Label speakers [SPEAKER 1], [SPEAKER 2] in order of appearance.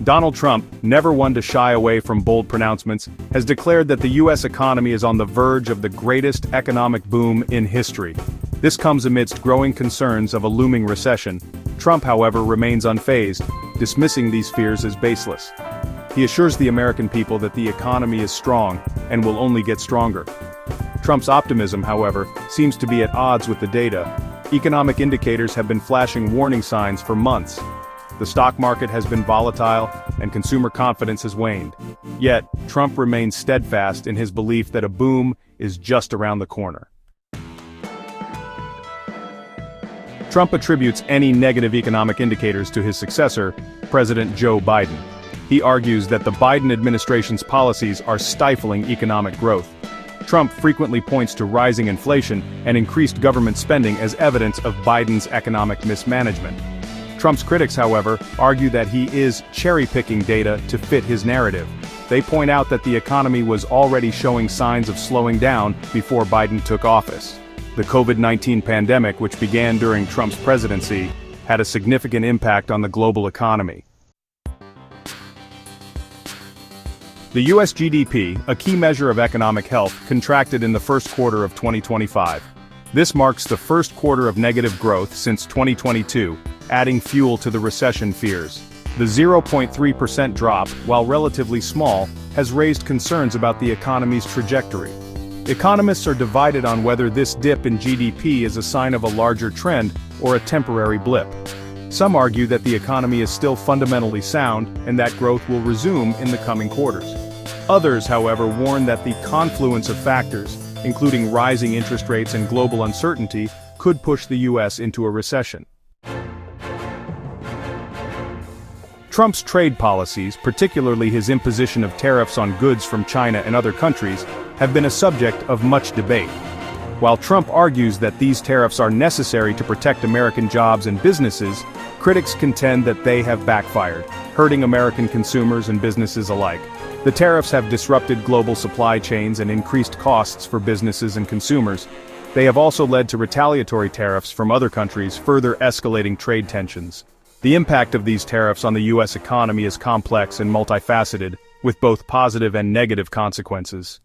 [SPEAKER 1] Donald Trump, never one to shy away from bold pronouncements, has declared that the U.S. economy is on the verge of the greatest economic boom in history. This comes amidst growing concerns of a looming recession. Trump, however, remains unfazed, dismissing these fears as baseless. He assures the American people that the economy is strong and will only get stronger. Trump's optimism, however, seems to be at odds with the data. Economic indicators have been flashing warning signs for months. The stock market has been volatile, and consumer confidence has waned. Yet, Trump remains steadfast in his belief that a boom is just around the corner. Trump attributes any negative economic indicators to his successor, President Joe Biden. He argues that the Biden administration's policies are stifling economic growth. Trump frequently points to rising inflation and increased government spending as evidence of Biden's economic mismanagement. Trump's critics, however, argue that he is cherry-picking data to fit his narrative. They point out that the economy was already showing signs of slowing down before Biden took office. The COVID-19 pandemic, which began during Trump's presidency, had a significant impact on the global economy. The U.S. GDP, a key measure of economic health, contracted in the first quarter of 2025. This marks the first quarter of negative growth since 2022, adding fuel to the recession fears. The 0.3% drop, while relatively small, has raised concerns about the economy's trajectory. Economists are divided on whether this dip in GDP is a sign of a larger trend or a temporary blip. Some argue that the economy is still fundamentally sound and that growth will resume in the coming quarters. Others, however, warn that the confluence of factors, including rising interest rates and global uncertainty, could push the U.S. into a recession. Trump's trade policies, particularly his imposition of tariffs on goods from China and other countries, have been a subject of much debate. While Trump argues that these tariffs are necessary to protect American jobs and businesses, critics contend that they have backfired, hurting American consumers and businesses alike. The tariffs have disrupted global supply chains and increased costs for businesses and consumers. They have also led to retaliatory tariffs from other countries, further escalating trade tensions. The impact of these tariffs on the U.S. economy is complex and multifaceted, with both positive and negative consequences.